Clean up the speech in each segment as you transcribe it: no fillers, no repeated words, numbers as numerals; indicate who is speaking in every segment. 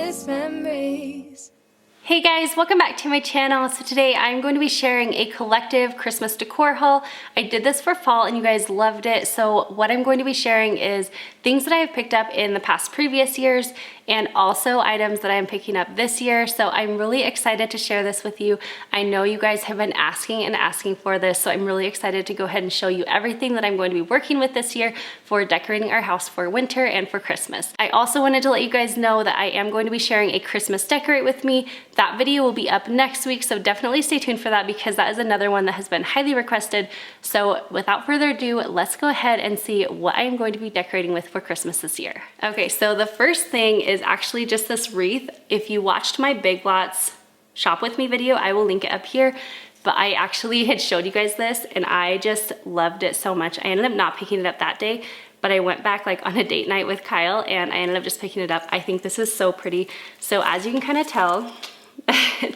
Speaker 1: endless memories.
Speaker 2: Hey guys, welcome back to my channel. So today I'm going to be sharing a collective Christmas decor haul. I did this for fall and you guys loved it. So what I'm going to be sharing is things that I have picked up in the past previous years and also items that I'm picking up this year. So I'm really excited to share this with you. I know you guys have been asking and asking for this, so I'm really excited to go ahead and show you everything that I'm going to be working with this year for decorating our house for winter and for Christmas. I also wanted to let you guys know that I am going to be sharing a Christmas decorate with me. That video will be up next week, so definitely stay tuned for that because that is another one that has been highly requested. So without further ado, let's go ahead and see what I am going to be decorating with for Christmas this year. Okay, so the first thing is actually just this wreath. If you watched my Big Lots shop with me video, I will link it up here. But I actually had showed you guys this and I just loved it so much. I ended up not picking it up that day, but I went back like on a date night with Kyle and I ended up just picking it up. I think this is so pretty. So as you can kind of tell,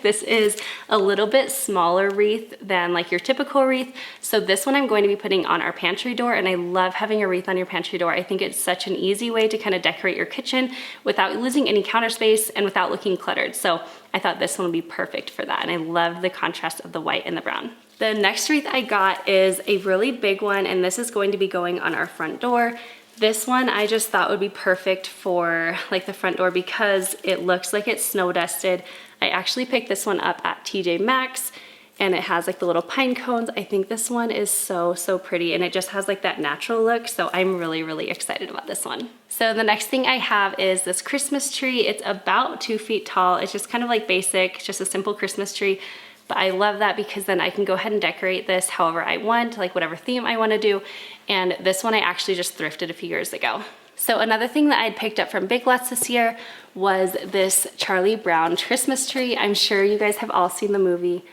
Speaker 2: this is a little bit smaller wreath than like your typical wreath. So this one I'm going to be putting on our pantry door, and I love having a wreath on your pantry door. I think it's such an easy way to kind of decorate your kitchen without losing any counter space and without looking cluttered. So I thought this one would be perfect for that, and I love the contrast of the white and the brown. The next wreath I got is a really big one, and this is going to be going on our front door. This one I just thought would be perfect for like the front door because it looks like it's snow dusted. I actually picked this one up at TJ Maxx and it has like the little pine cones. I think this one is so pretty and it just has like that natural look. So I'm really excited about this one. So the next thing I have is this Christmas tree. It's about 2 feet tall. It's just kind of like basic, just a simple Christmas tree. But I love that because then I can go ahead and decorate this however I want, like whatever theme I want to do. And this one I actually just thrifted a few years ago. So another thing that I'd picked up from Big Lots this year was this Charlie Brown Christmas tree. I'm sure you guys have all seen the movie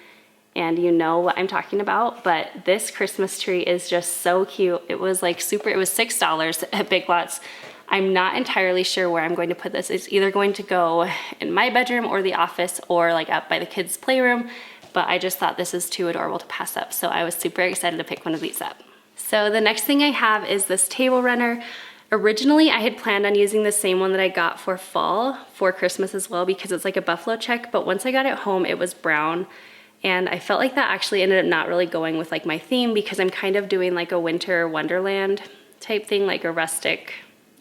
Speaker 2: and you know what I'm talking about, but this Christmas tree is just so cute. It was like it was $6 at Big Lots. I'm not entirely sure where I'm going to put this. It's either going to go in my bedroom or the office or like up by the kids' playroom, but I just thought this is too adorable to pass up. So I was super excited to pick one of these up. So the next thing I have is this table runner. Originally, I had planned on using the same one that I got for fall for Christmas as well because it's like a buffalo check, but once I got it home, it was brown. And I felt like that actually ended up not really going with like my theme because I'm kind of doing like a winter wonderland type thing, like a rustic,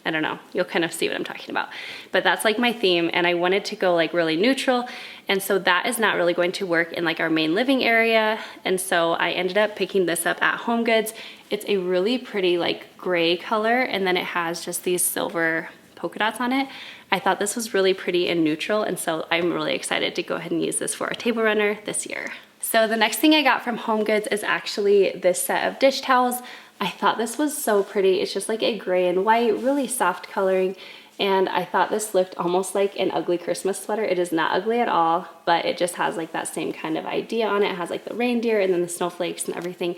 Speaker 2: I don't know, you'll kind of see what I'm talking about. But that's like my theme and I wanted to go like really neutral. And so that is not really going to work in like our main living area. And so I ended up picking this up at HomeGoods. It's a really pretty like gray color and then it has just these silver polka dots on it. I thought this was really pretty and neutral and so I'm really excited to go ahead and use this for our table runner this year. So the next thing I got from HomeGoods is actually this set of dish towels. I thought this was so pretty. It's just like a gray and white, really soft coloring. And I thought this looked almost like an ugly Christmas sweater. It is not ugly at all, but it just has like that same kind of idea on it. It has like the reindeer and then the snowflakes and everything.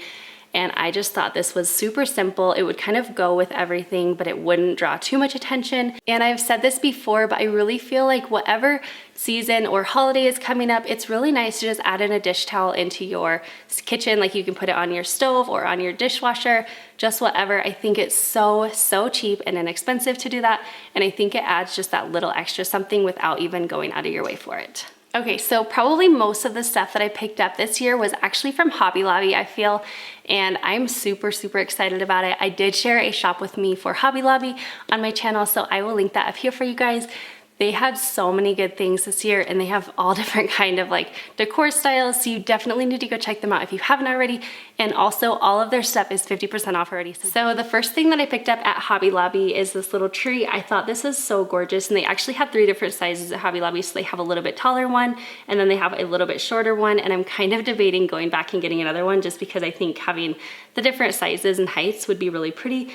Speaker 2: And I just thought this was super simple. It would kind of go with everything, but it wouldn't draw too much attention. And I've said this before, but I really feel like whatever season or holiday is coming up, it's really nice to just add in a dish towel into your kitchen. Like you can put it on your stove or on your dishwasher, just whatever. I think it's so cheap and inexpensive to do that. And I think it adds just that little extra something without even going out of your way for it. Okay, so probably most of the stuff that I picked up this year was actually from Hobby Lobby, I feel, and I'm super excited about it. I did share a shop with me for Hobby Lobby on my channel, so I will link that up here for you guys. They had so many good things this year and they have all different kind of like decor styles, so you definitely need to go check them out if you haven't already. And also all of their stuff is 50% off already. So the first thing that I picked up at Hobby Lobby is this little tree. I thought this is so gorgeous and they actually have 3 different sizes at Hobby Lobby. So they have a little bit taller one and then they have a little bit shorter one, and I'm kind of debating going back and getting another one just because I think having the different sizes and heights would be really pretty.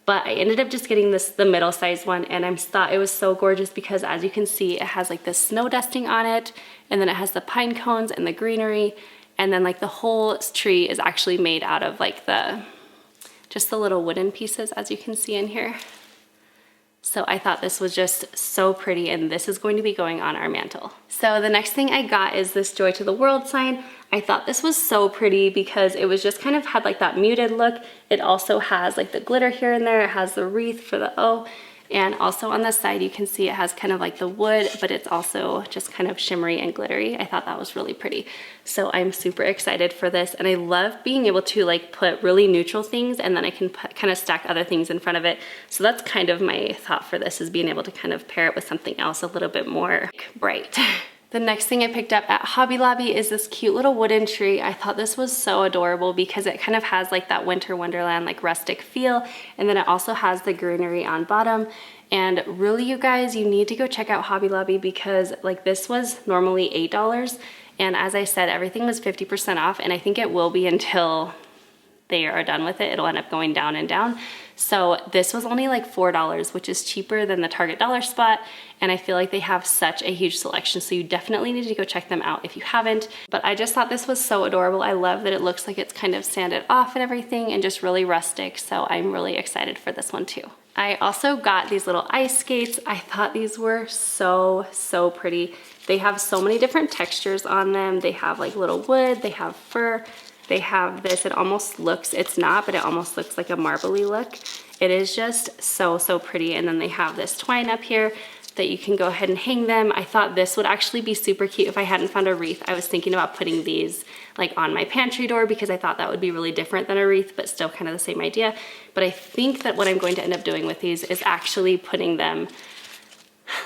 Speaker 2: But I ended up just getting the middle sized one, and I thought it was so gorgeous because as you can see, it has like this snow dusting on it, and then it has the pine cones and the greenery, and then like the whole tree is actually made out of like just the little wooden pieces, as you can see in here. So I thought this was just so pretty, and this is going to be going on our mantle. So the next thing I got is this Joy to the World sign. I thought this was so pretty because it was just kind of had like that muted look. It also has like the glitter here and there. It has the wreath for the O. And also on the side, you can see it has kind of like the wood, but it's also just kind of shimmery and glittery. I thought that was really pretty. So I'm super excited for this. And I love being able to like put really neutral things and then I can kind of stack other things in front of it. So that's kind of my thought for this, is being able to kind of pair it with something else a little bit more bright. The next thing I picked up at Hobby Lobby is this cute little wooden tree. I thought this was so adorable because it kind of has like that winter wonderland, like rustic feel. And then it also has the greenery on bottom. And really, you guys, you need to go check out Hobby Lobby because like this was normally $8. And as I said, everything was 50% off. And I think it will be until they are done with it. It'll end up going down and down. So this was only like $4, which is cheaper than the Target dollar spot. And I feel like they have such a huge selection. So you definitely need to go check them out if you haven't. But I just thought this was so adorable. I love that it looks like it's kind of sanded off and everything and just really rustic. So I'm really excited for this one too. I also got these little ice skates. I thought these were so, so pretty. They have so many different textures on them. They have like little wood, they have fur. They have this, it almost looks, it's not, but it almost looks like a marbly look. It is just so, so pretty. And then they have this twine up here that you can go ahead and hang them. I thought this would actually be super cute if I hadn't found a wreath. I was thinking about putting these like on my pantry door because I thought that would be really different than a wreath, but still kind of the same idea. But I think that what I'm going to end up doing with these is actually putting them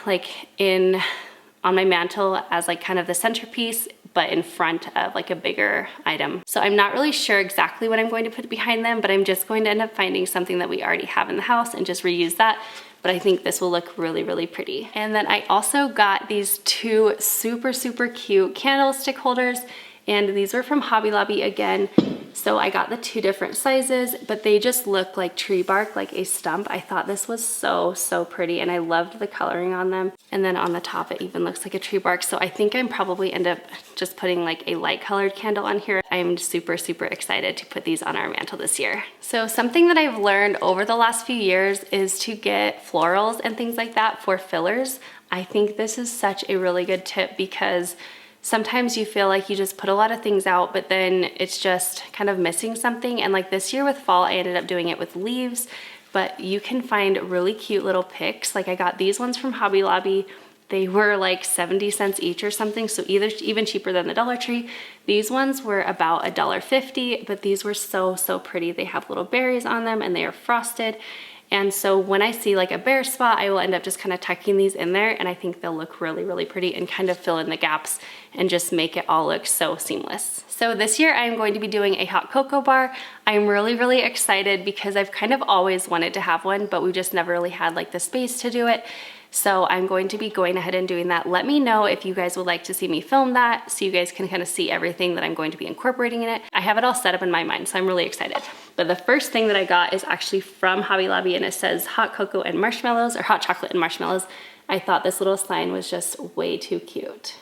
Speaker 2: like on my mantle as like kind of the centerpiece, but in front of like a bigger item. So I'm not really sure exactly what I'm going to put behind them, but I'm just going to end up finding something that we already have in the house and just reuse that. But I think this will look really, really pretty. And then I also got these two super, super cute candlestick holders, and these were from Hobby Lobby again. So I got the two different sizes, but they just look like tree bark, like a stump. I thought this was so, so pretty, and I loved the coloring on them. And then on the top, it even looks like a tree bark. So I think I'm probably end up just putting like a light colored candle on here. I'm super, super excited to put these on our mantle this year. So something that I've learned over the last few years is to get florals and things like that for fillers. I think this is such a really good tip because sometimes you feel like you just put a lot of things out, but then it's just kind of missing something. And like this year with fall, I ended up doing it with leaves, but you can find really cute little picks. Like I got these ones from Hobby Lobby. They were like 70 cents each or something, so even cheaper than the Dollar Tree. These ones were about $1.50, but these were so, so pretty. They have little berries on them and they are frosted. And so when I see like a bare spot, I will end up just kind of tucking these in there, and I think they'll look really, really pretty and kind of fill in the gaps and just make it all look so seamless. So this year I'm going to be doing a hot cocoa bar. I'm really, really excited because I've kind of always wanted to have one, but we just never really had like the space to do it. So I'm going to be going ahead and doing that. Let me know if you guys would like to see me film that so you guys can kind of see everything that I'm going to be incorporating in it. I have it all set up in my mind, so I'm really excited. But the first thing that I got is actually from Hobby Lobby, and it says hot cocoa and marshmallows, or hot chocolate and marshmallows. I thought this little sign was just way too cute.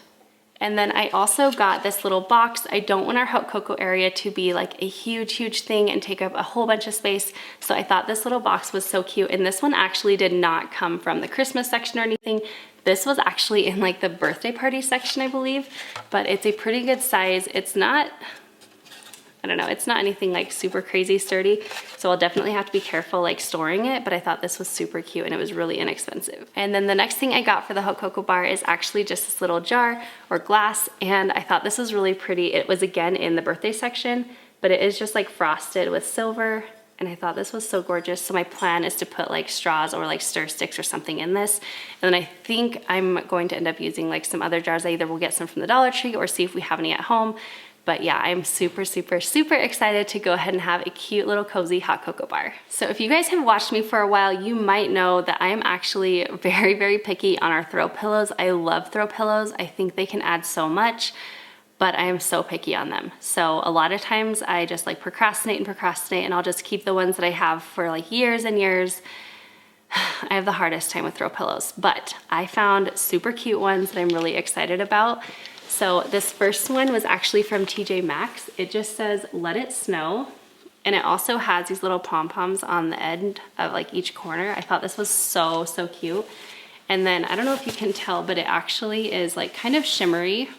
Speaker 2: And then I also got this little box. I don't want our hot cocoa area to be like a huge, huge thing and take up a whole bunch of space. So I thought this little box was so cute. And this one actually did not come from the Christmas section or anything. This was actually in like the birthday party section, I believe, but it's a pretty good size. It's not, I don't know, it's not anything like super crazy sturdy, so I'll definitely have to be careful like storing it, but I thought this was super cute and it was really inexpensive. And then the next thing I got for the hot cocoa bar is actually just this little jar or glass, and I thought this was really pretty. It was again in the birthday section, but it is just like frosted with silver, and I thought this was so gorgeous. So my plan is to put like straws or like stir sticks or something in this, and then I think I'm going to end up using like some other jars. I either will get some from the Dollar Tree or see if we have any at home. But yeah, I'm super, super, super excited to go ahead and have a cute little cozy hot cocoa bar. So if you guys have watched me for a while, you might know that I am actually very, very picky on our throw pillows. I love throw pillows. I think they can add so much, but I am so picky on them. So a lot of times I just like procrastinate and I'll just keep the ones that I have for like years and years. I have the hardest time with throw pillows, but I found super cute ones that I'm really excited about. So this first one was actually from TJ Maxx. It just says, "Let it snow." And it also has these little pom-poms on the end of like each corner. I thought this was so, so cute. And then I don't know if you can tell, but it actually is like kind of shimmery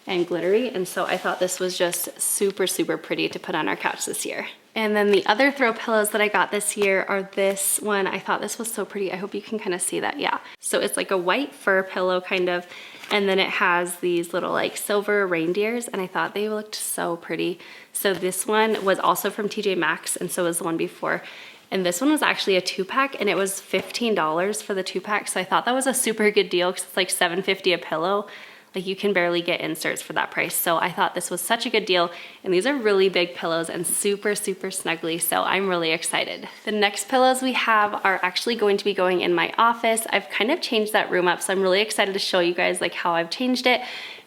Speaker 2: and glittery. And so I thought this was just super, super pretty to put on our couch this year. And then the other throw pillows that I got this year are this one. I thought this was so pretty. I hope you can kind of see that. Yeah. So it's like a white fur pillow kind of, and then it has these little like silver reindeers, and I thought they looked so pretty. So this one was also from TJ Maxx, and so was the one before. And this one was actually a 2-pack, and it was $15 for the 2-pack. So I thought that was a super good deal because it's like $7.50 a pillow. Like you can barely get inserts for that price. So I thought this was such a good deal. And these are really big pillows and super, super snuggly. So I'm really excited. The next pillows we have are actually going to be going in my office. I've kind of changed that room up. So I'm really excited to show you guys like how I've changed it.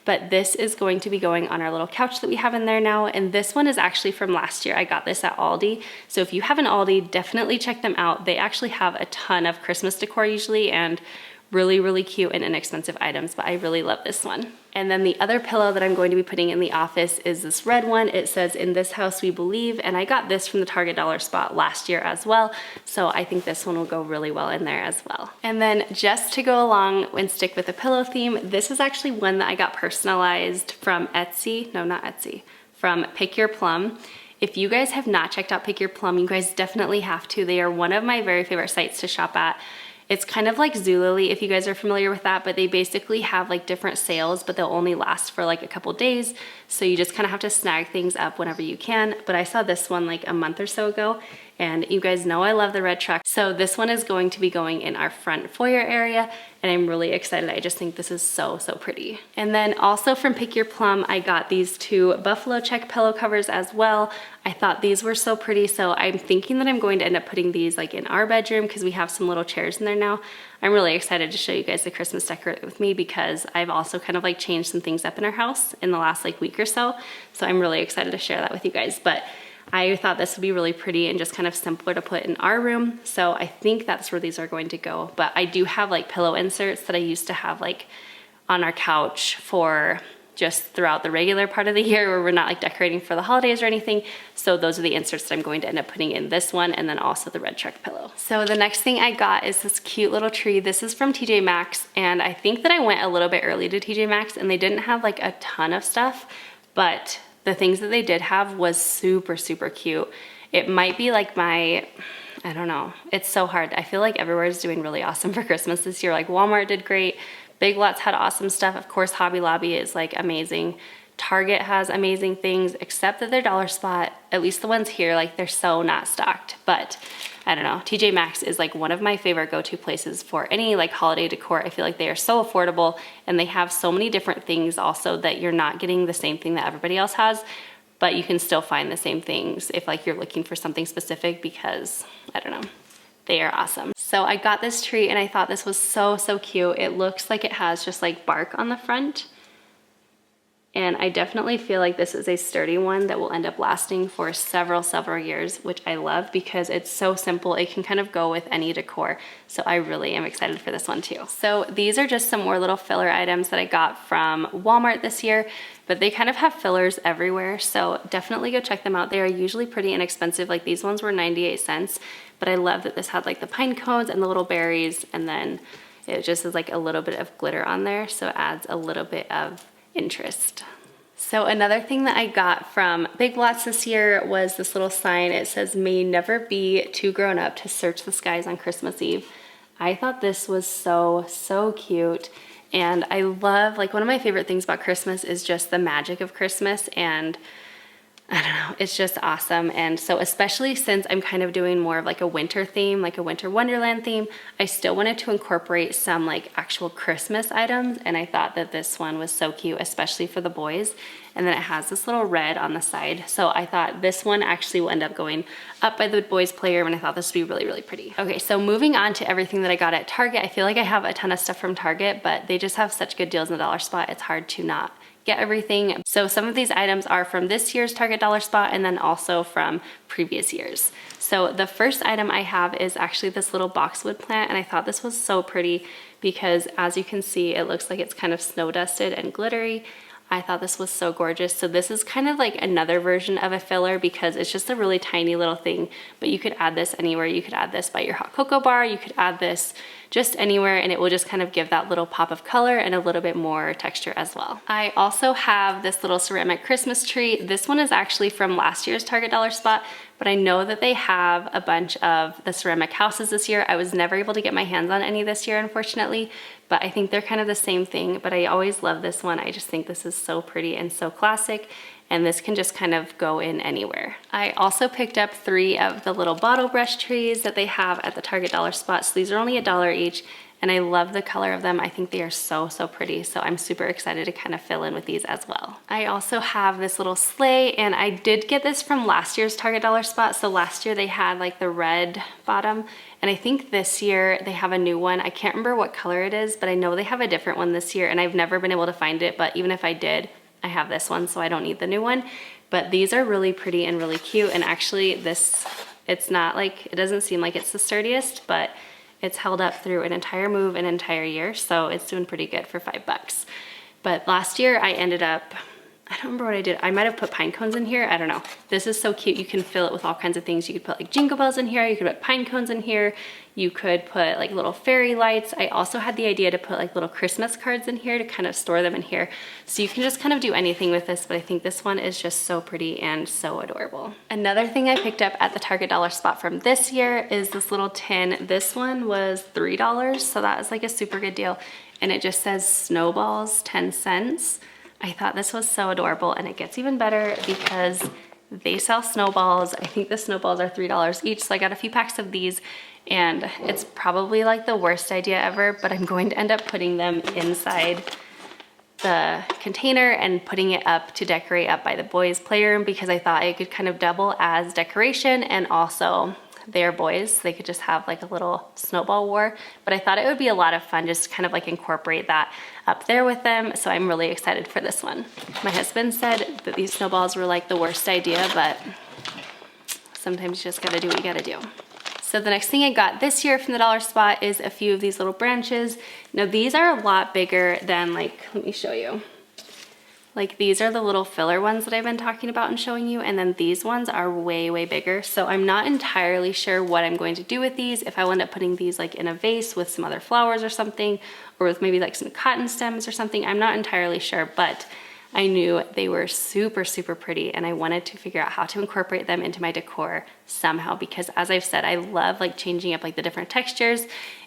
Speaker 2: But this is going to be going on our little couch that we have in there now. And this one is actually from last year. I got this at Aldi. So if you have an Aldi, definitely check them out. They actually have a ton of Christmas decor usually, and really, really cute and inexpensive items, but I really love this one. And then the other pillow that I'm going to be putting in the office is this red one. It says, "In this house we believe," and I got this from the Target dollar spot last year as well, so I think this one will go really well in there as well. And then just to go along and stick with the pillow theme, this is actually one that I got personalized from Etsy. No, not Etsy, from Pick Your Plum. If you guys have not checked out Pick Your Plum, you guys definitely have to. They are one of my very favorite sites to shop at. It's kind of like Zulily, if you guys are familiar with that, but they basically have like different sales, but they'll only last for like a couple days. So you just kind of have to snag things up whenever you can. But I saw this one like a month or so ago, and you guys know I love the red truck. So this one is going to be going in our front foyer area, and I'm really excited. I just think this is so, so pretty. And then also from Pick Your Plum, I got these 2 buffalo check pillow covers as well. I thought these were so pretty, so I'm thinking that I'm going to end up putting these like in our bedroom because we have some little chairs in there now. I'm really excited to show you guys the Christmas decor with me because I've also kind of like changed some things up in our house in the last like week or so. So I'm really excited to share that with you guys. But I thought this would be really pretty and just kind of simpler to put in our room. So I think that's where these are going to go. But I do have like pillow inserts that I used to have like on our couch for just throughout the regular part of the year where we're not like decorating for the holidays or anything. So those are the inserts that I'm going to end up putting in this one, and then also the red truck pillow. So the next thing I got is this cute little tree. This is from TJ Maxx, and I think that I went a little bit early to TJ Maxx and they didn't have like a ton of stuff, but the things that they did have was super, super cute. It might be like I don't know. It's so hard. I feel like everywhere is doing really awesome for Christmas this year. Like Walmart did great. Big Lots had awesome stuff. Of course, Hobby Lobby is like amazing. Target has amazing things, except that their dollar spot, at least the ones here, like they're so not stocked. But I don't know, TJ Maxx is like one of my favorite go-to places for any like holiday decor. I feel like they are so affordable and they have so many different things also that you're not getting the same thing that everybody else has, but you can still find the same things if like you're looking for something specific because, I don't know, they are awesome. So I got this tree and I thought this was so, so cute. It looks like it has just like bark on the front. And I definitely feel like this is a sturdy one that will end up lasting for several years, which I love because it's so simple. It can kind of go with any decor. So I really am excited for this one too. So these are just some more little filler items that I got from Walmart this year, but they kind of have fillers everywhere. So definitely go check them out. They are usually pretty inexpensive. Like these ones were 98 cents, but I love that this had like the pine cones and the little berries. And then it just is like a little bit of glitter on there. So it adds a little bit of interest. So another thing that I got from Big Lots this year was this little sign. It says, "May never be too grown up to search the skies on Christmas Eve." I thought this was so, so cute. And I love, like one of my favorite things about Christmas is just the magic of Christmas, and I don't know, it's just awesome. And so especially since I'm kind of doing more of like a winter theme, like a winter wonderland theme, I still wanted to incorporate some like actual Christmas items. And I thought that this one was so cute, especially for the boys. And then it has this little red on the side. So I thought this one actually will end up going up by the boys' playroom, and I thought this would be really, really pretty. Okay, so moving on to everything that I got at Target. I feel like I have a ton of stuff from Target, but they just have such good deals in the dollar spot. It's hard to not get everything. So some of these items are from this year's Target dollar spot and then also from previous years. So the first item I have is actually this little boxwood plant, and I thought this was so pretty because as you can see, it looks like it's kind of snow dusted and glittery. I thought this was so gorgeous. So this is kind of like another version of a filler because it's just a really tiny little thing, but you could add this anywhere. You could add this by your hot cocoa bar. You could add this just anywhere, and it will just kind of give that little pop of color and a little bit more texture as well. I also have this little ceramic Christmas tree. This one is actually from last year's Target dollar spot, but I know that they have a bunch of the ceramic houses this year. I was never able to get my hands on any this year, unfortunately, but I think they're kind of the same thing, but I always love this one. I just think this is so pretty and so classic, and this can just kind of go in anywhere. I also picked up 3 of the little bottle brush trees that they have at the Target dollar spot. So these are only $1 each, and I love the color of them. I think they are so, so pretty. So I'm super excited to kind of fill in with these as well. I also have this little sleigh, and I did get this from last year's Target dollar spot. So last year they had like the red bottom, and I think this year they have a new one. I can't remember what color it is, but I know they have a different one this year, and I've never been able to find it, but even if I did, I have this one, so I don't need the new one. But these are really pretty and really cute, and actually it's not like, it doesn't seem like it's the sturdiest, but it's held up through an entire move, an entire year, so it's doing pretty good for $5. But last year I ended up, I don't remember what I did. I might have put pine cones in here. I don't know. This is so cute. You can fill it with all kinds of things. You could put like jingle bells in here. You could put pine cones in here. You could put like little fairy lights. I also had the idea to put like little Christmas cards in here to kind of store them in here. So you can just kind of do anything with this, but I think this one is just so pretty and so adorable. Another thing I picked up at the Target dollar spot from this year is this little tin. This one was $3, so that was like a super good deal. And it just says snowballs, 10 cents. I thought this was so adorable, and it gets even better because they sell snowballs. I think the snowballs are $3 each, so I got a few packs of these, and it's probably like the worst idea ever, but I'm going to end up putting them inside the container and putting it up to decorate up by the boys' playroom because I thought it could kind of double as decoration, and also they're boys, they could just have like a little snowball war. But I thought it would be a lot of fun just to kind of like incorporate that up there with them. So I'm really excited for this one. My husband said that these snowballs were like the worst idea, but sometimes you just gotta do what you gotta do. So the next thing I got this year from the dollar spot is a few of these little branches. Now these are a lot bigger than, like, let me show you. Like, these are the little filler ones that I've been talking about and showing you, and then these ones are way, way bigger. So I'm not entirely sure what I'm going to do with these. If I will end up putting these like in a vase with some other flowers or something, or with maybe like some cotton stems or something, I'm not entirely sure, but I knew they were super, super pretty, and I wanted to figure out how to incorporate them into my decor somehow, because as I've said, I love like changing up like the different textures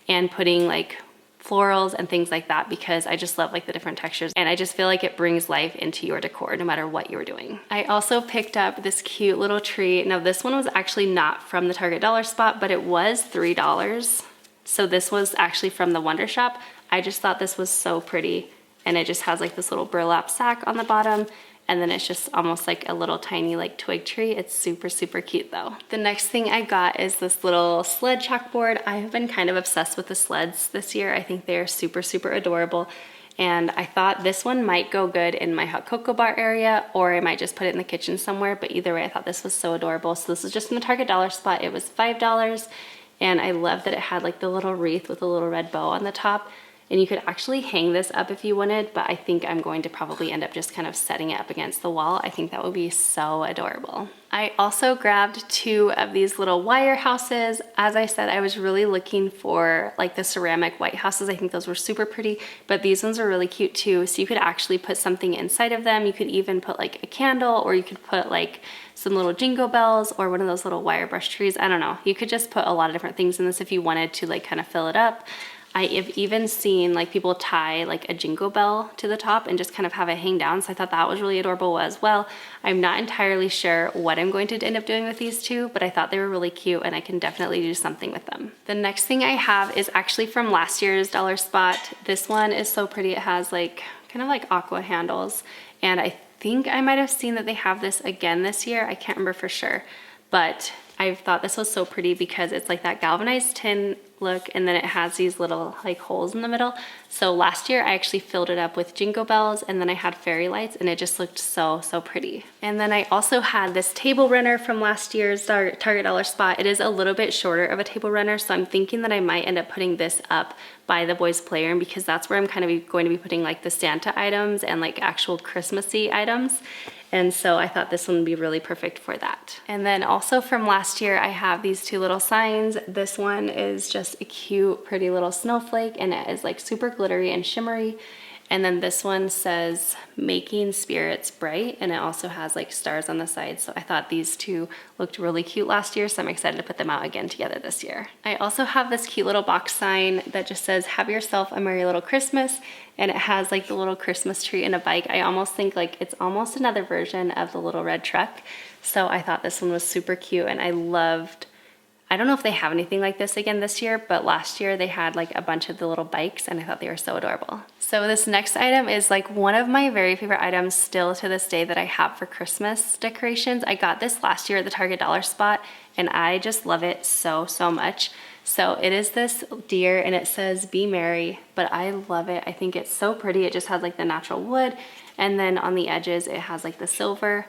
Speaker 2: and putting like florals and things like that, because I just love like the different textures, and I just feel like it brings life into your decor no matter what you're doing. I also picked up this cute little tree. Now this one was actually not from the Target dollar spot, but it was $3. So this was actually from the Wonder Shop. I just thought this was so pretty, and it just has like this little burlap sack on the bottom, and then it's just almost like a little tiny like twig tree. It's super, super cute though. The next thing I got is this little sled chalkboard. I have been kind of obsessed with the sleds this year. I think they're super, super adorable. And I thought this one might go good in my hot cocoa bar area, or I might just put it in the kitchen somewhere. But either way, I thought this was so adorable. So this is just in the Target dollar spot. It was $5. And I love that it had like the little wreath with a little red bow on the top. And you could actually hang this up if you wanted, but I think I'm going to probably end up just kind of setting it up against the wall. I think that would be so adorable. I also grabbed 2 of these little wire houses. As I said, I was really looking for like the ceramic white houses. I think those were super pretty, but these ones are really cute too. So you could actually put something inside of them. You could even put like a candle, or you could put like some little jingle bells, or one of those little wire brush trees. I don't know. You could just put a lot of different things in this if you wanted to like kind of fill it up. I have even seen like people tie like a jingle bell to the top and just kind of have it hang down. So I thought that was really adorable as well. I'm not entirely sure what I'm going to end up doing with these 2, but I thought they were really cute, and I can definitely do something with them. The next thing I have is actually from last year's dollar spot. This one is so pretty. It has like kind of like aqua handles, and I think I might have seen that they have this again this year. I can't remember for sure, but I thought this was so pretty because it's like that galvanized tin look, and then it has these little like holes in the middle. So last year I actually filled it up with jingle bells, and then I had fairy lights, and it just looked so, so pretty. And then I also had this table runner from last year's Target dollar spot. It is a little bit shorter of a table runner, so I'm thinking that I might end up putting this up by the boys' playroom, because that's where I'm kind of going to be putting like the Santa items and like actual Christmassy items. And so I thought this one would be really perfect for that. And then also from last year, I have these 2 little signs. This one is just a cute, pretty little snowflake, and it is like super glittery and shimmery. And then this one says Making Spirits Bright, and it also has like stars on the side. So I thought these two looked really cute last year, so I'm excited to put them out again together this year. I also have this cute little box sign that just says have yourself a merry little Christmas, and it has like the little Christmas tree and a bike. I almost think like it's almost another version of the little red truck. So I thought this one was super cute, and I don't know if they have anything like this again this year, but last year they had like a bunch of the little bikes, and I thought they were so adorable. So this next item is like one of my very favorite items still to this day that I have for Christmas decorations. I got this last year at the Target Dollar Spot, and I just love it so, so much. So it is this deer, and it says be merry, but I love it. I think it's so pretty. It just has like the natural wood, and then on the edges it has like the silver.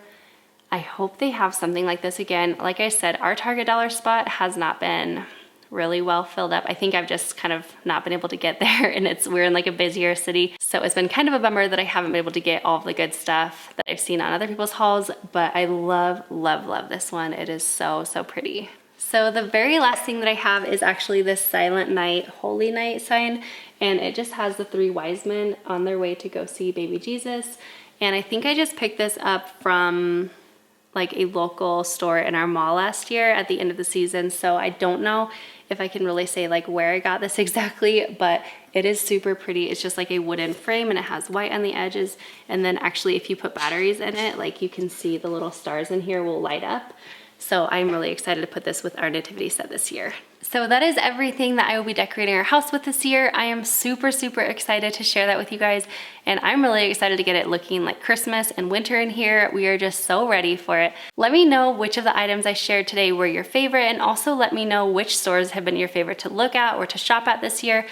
Speaker 2: I hope they have something like this again. Like I said, our Target Dollar Spot has not been really well filled up. I think I've just kind of not been able to get there, and we're in like a busier city. So it's been kind of a bummer that I haven't been able to get all of the good stuff that I've seen on other people's hauls, but I love, love, love this one. It is so, so pretty. So the very last thing that I have is actually this Silent Night, Holy Night sign, and it just has the three wise men on their way to go see baby Jesus. And I think I just picked this up from like a local store in our mall last year at the end of the season. So I don't know if I can really say like where I got this exactly, but it is super pretty. It's just like a wooden frame, and it has white on the edges. And then actually if you put batteries in it, like you can see the little stars in here will light up. So I'm really excited to put this with our nativity set this year. So that is everything that I will be decorating our house with this year. I am super, super excited to share that with you guys. And I'm really excited to get it looking like Christmas and winter in here. We are just so ready for it. Let me know which of the items I shared today were your favorite, and also let me know which stores have been your favorite to look at or to shop at this year.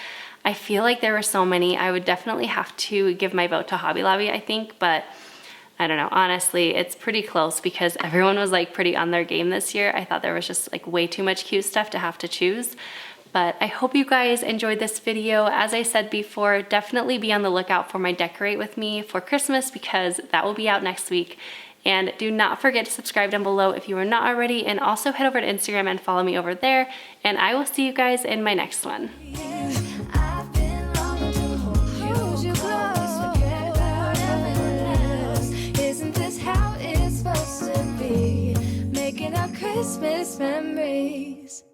Speaker 2: I feel like there were so many. I would definitely have to give my vote to Hobby Lobby, I think, but I don't know, honestly, it's pretty close because everyone was like pretty on their game this year. I thought there was just like way too much cute stuff to have to choose. But I hope you guys enjoyed this video. As I said before, definitely be on the lookout for my Decorate With Me for Christmas, because that will be out next week. And do not forget to subscribe down below if you are not already, and also head over to Instagram and follow me over there. And I will see you guys in my next one.
Speaker 1: Making our Christmas memories.